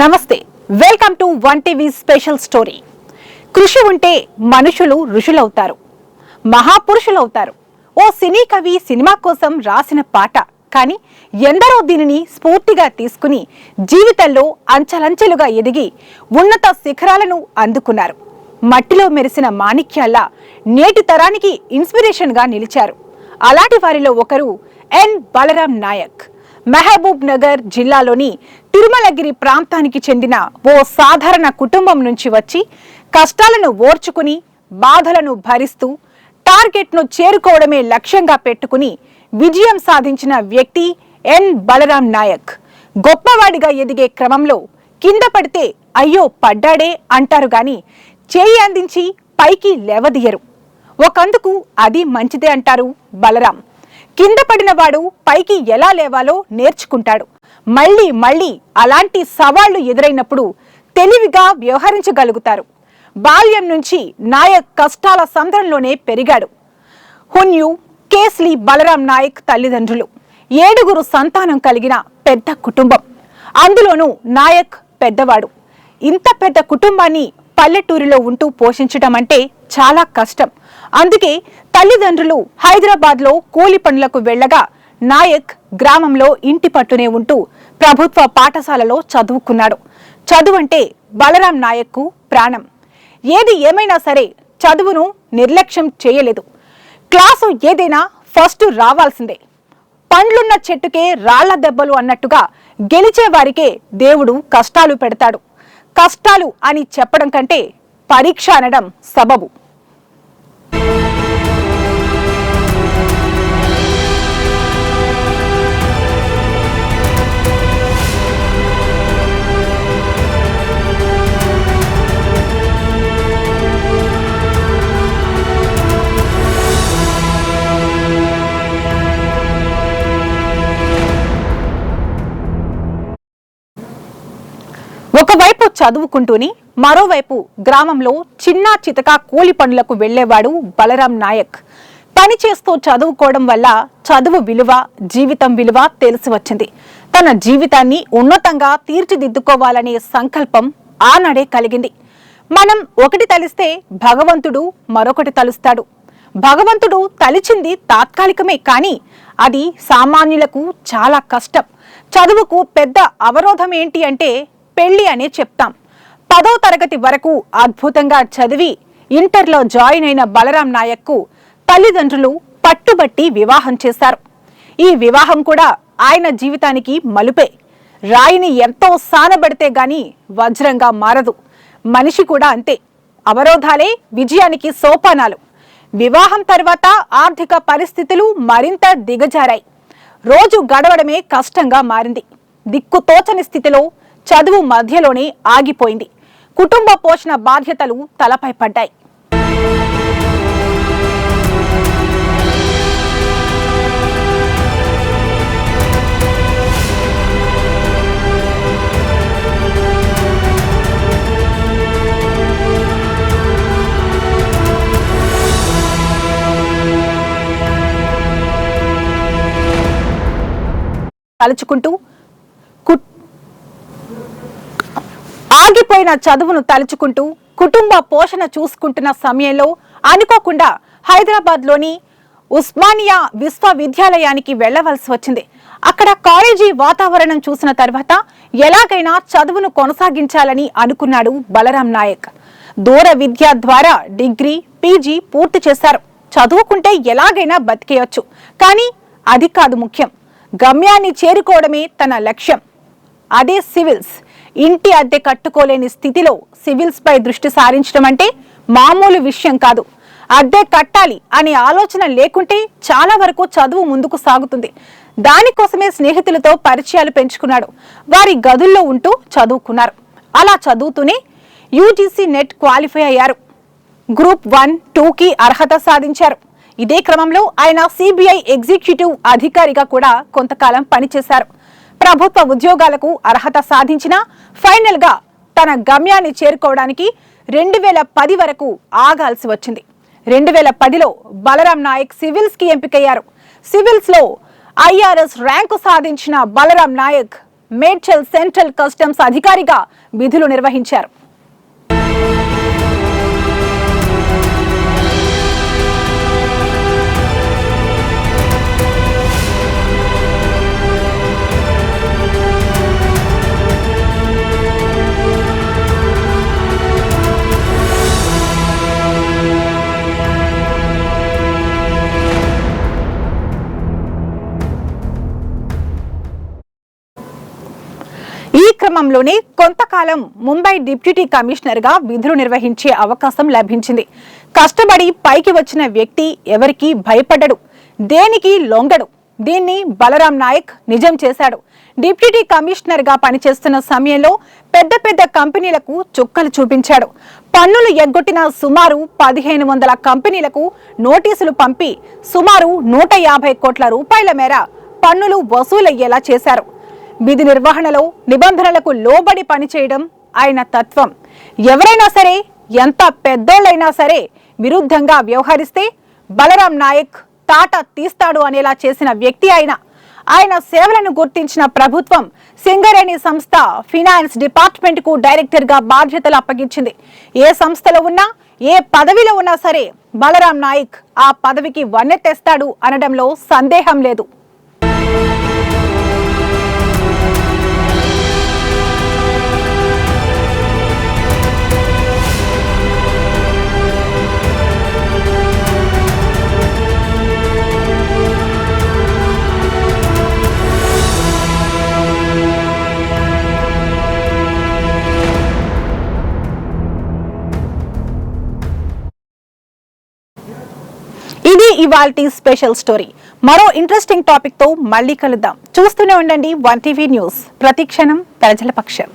నమస్తే, welcome to one TV special story. కృషి ఉంటే మనుషులు ఋషులవుతారు, మహాపురుషులవుతారు. ఓ సినీ కవి సినిమా కోసం రాసిన పాట, కానీ ఎందరో దీనిని స్ఫూర్తిగా తీసుకుని జీవితంలో అంచెలంచెలుగా ఎదిగి ఉన్నత శిఖరాలను అందుకున్నారు. మట్టిలో మెరిసిన మాణిక్యాల్లా నేటి తరానికి ఇన్స్పిరేషన్గా నిలిచారు. అలాంటి వారిలో ఒకరు ఎన్ బలరాం నాయక్. మహబూబ్ నగర్ జిల్లాలోని తిరుమలగిరి ప్రాంతానికి చెందిన ఓ సాధారణ కుటుంబం నుంచి వచ్చి కష్టాలను ఓర్చుకుని బాధలను భరిస్తూ టార్గెట్ను చేరుకోవడమే లక్ష్యంగా పెట్టుకుని విజయం సాధించిన వ్యక్తి ఎన్ బలరాం నాయక్. గొప్పవాడిగా ఎదిగే క్రమంలో కింద పడితే అయ్యో పడ్డాడే అంటారు గాని చేయి అందించి పైకి లేవదీయరు. ఒకందుకు అది మంచిదే అంటారు బలరాం. కింద పడిన వాడు పైకి ఎలా లేవాలో నేర్చుకుంటాడు. మళ్ళీ మళ్ళీ అలాంటి సవాళ్లు ఎదురైనప్పుడు తెలివిగా వ్యవహరించగలుగుతారు. బాల్యం నుంచి నాయక్ కష్టాల సంద్రంలోనే పెరిగాడు. హున్యూ కేస్లీ బలరాం నాయక్ తల్లిదండ్రులు 7 సంతానం కలిగిన పెద్ద కుటుంబం. అందులోనూ నాయక్ పెద్దవాడు. ఇంత పెద్ద కుటుంబాన్ని పల్లెటూరిలో ఉంటూ పోషించడం అంటే చాలా కష్టం. అందుకే తల్లిదండ్రులు హైదరాబాద్లో కూలి పనులకు వెళ్లగా నాయక్ గ్రామంలో ఇంటి పట్టునే ఉంటూ ప్రభుత్వ పాఠశాలలో చదువుకున్నాడు. చదువంటే బలరాం నాయక్కు ప్రాణం. ఏది ఏమైనా సరే చదువును నిర్లక్ష్యం చేయలేదు. క్లాసు ఏదైనా ఫస్ట్ రావాల్సిందే. పండ్లున్న చెట్టుకే రాళ్ల దెబ్బలు అన్నట్టుగా గెలిచే వారికే దేవుడు కష్టాలు పెడతాడు. కష్టాలు అని చెప్పడం కంటే పరీక్ష అనడం సబబు. ఒకవైపు చదువుకుంటూని మరోవైపు గ్రామంలో చిన్న చితక కూలి పనులకు వెళ్లేవాడు బలరాం నాయక్. పని చేస్తూ చదువుకోవడం వల్ల చదువు విలువ, జీవితం విలువ తెలిసి వచ్చింది. తన జీవితాన్ని ఉన్నతంగా తీర్చిదిద్దుకోవాలనే సంకల్పం ఆనాడే కలిగింది. మనం ఒకటి తలిస్తే భగవంతుడు మరొకటి తలుస్తాడు. భగవంతుడు తలిచింది తాత్కాలికమే, కానీ అది సామాన్యులకు చాలా కష్టం. చదువుకు పెద్ద అవరోధం ఏంటి అంటే పెళ్లి అనే చెప్తాం. 10వ తరగతి వరకు అద్భుతంగా చదివి ఇంటర్లో జాయిన్ అయిన బలరాం నాయక్కు తల్లిదండ్రులు పట్టుబట్టి వివాహం చేశారు. ఈ వివాహం కూడా ఆయన జీవితానికి మలుపే. రాయిని ఎంతో సానబడితే గాని వజ్రంగా మారదు. మనిషి కూడా అంతే. అవరోధాలే విజయానికి సోపానాలు. వివాహం తర్వాత ఆర్థిక పరిస్థితులు మరింత దిగజారాయి. రోజు గడవడమే కష్టంగా మారింది. దిక్కుతోచని స్థితిలో చదువు మధ్యలోనే ఆగిపోయింది. కుటుంబ పోషణ బాధ్యతలు తలపై పడ్డాయి. తలుచుకుంటూ ఆగిపోయిన చదువును తలుచుకుంటూ కుటుంబ పోషణ చూసుకుంటున్న సమయంలో అనుకోకుండా హైదరాబాద్లోని ఉస్మానియా విశ్వవిద్యాలయానికి వెళ్లవలసి వచ్చింది. అక్కడ కాలేజీ వాతావరణం చూసిన తర్వాత ఎలాగైనా చదువును కొనసాగించాలని అనుకున్నాడు బలరాం నాయక్. దూర విద్య ద్వారా డిగ్రీ, పీజీ పూర్తి చేశారు. చదువుకుంటే ఎలాగైనా బతికేయొచ్చు, కానీ అది కాదు ముఖ్యం. గమ్యాన్ని చేరుకోవడమే తన లక్ష్యం. అదే సివిల్స్. ఇంటి అద్దె కట్టుకోలేని స్థితిలో సివిల్స్ పై దృష్టి సారించడం అంటే మామూలు విషయం కాదు. అద్దె కట్టాలి అనే ఆలోచన లేకుంటే చాలా వరకు చదువు ముందుకు సాగుతుంది. దానికోసమే స్నేహితులతో పరిచయాలు పెంచుకున్నాడు. వారి గదుల్లో ఉంటూ చదువుకున్నారు. అలా చదువుతూనే యూజీసీ నెట్ క్వాలిఫై అయ్యారు. గ్రూప్ 1, 2కి అర్హత సాధించారు. ఇదే క్రమంలో ఆయన సిబిఐ ఎగ్జిక్యూటివ్ అధికారిగా కూడా కొంతకాలం పనిచేశారు. ప్రభుత్వ ఉద్యోగాలకు అర్హత సాధించిన ఫైనల్ గా తన గమ్యాన్ని చేరుకోవడానికి 2010 వరకు ఆగాల్సి వచ్చింది. 2010లో బలరాం నాయక్ సివిల్స్ కి ఎంపికయ్యారు. సివిల్స్ లో IRS ర్యాంకు సాధించిన బలరాం నాయక్ మేడ్చల్ సెంట్రల్ కస్టమ్స్ అధికారిగా విధులు నిర్వహించారు. ఈ క్రమంలోనే కొంతకాలం ముంబై డిప్యూటీ కమిషనర్ గా విధులు నిర్వహించే అవకాశం లభించింది. కష్టపడి పైకి వచ్చిన వ్యక్తి ఎవరికీ భయపడ్డడు, దేనికి లొంగడు. దీన్ని బలరాం నాయక్ నిజం చేశాడు. డిప్యూటీ కమిషనర్ గా పనిచేస్తున్న సమయంలో పెద్ద పెద్ద కంపెనీలకు చుక్కలు చూపించాడు. పన్నులు ఎగ్గొట్టిన సుమారు 1500 కంపెనీలకు నోటీసులు పంపి సుమారు 150 కోట్ల రూపాయల మేర పన్నులు వసూలయ్యేలా చేశారు. విధి నిర్వహణలో నిబంధనలకు లోబడి పనిచేయడం ఆయన తత్వం. ఎవరైనా సరే, ఎంత పెద్దోళ్ళైనా సరే విరుద్ధంగా వ్యవహరిస్తే బలరాం నాయక్ తాట తీస్తాడు అనేలా చేసిన వ్యక్తి ఆయన సేవలను గుర్తించిన ప్రభుత్వం సింగరేణి సంస్థ ఫినాన్స్ డిపార్ట్మెంట్ కు డైరెక్టర్ గా బాధ్యతలు అప్పగించింది. ఏ సంస్థలో ఉన్నా, ఏ పదవిలో ఉన్నా సరే బలరాం నాయక్ ఆ పదవికి వన్నె తెస్తాడు అనడంలో సందేహం లేదు. ఇది ఇవాల్టి స్పెషల్ స్టోరీ. మరో ఇంట్రెస్టింగ్ టాపిక్ తో మళ్ళీ కలుద్దాం. చూస్తూనే ఉండండి 1TV న్యూస్, ప్రతిక్షణం ప్రజల పక్షం.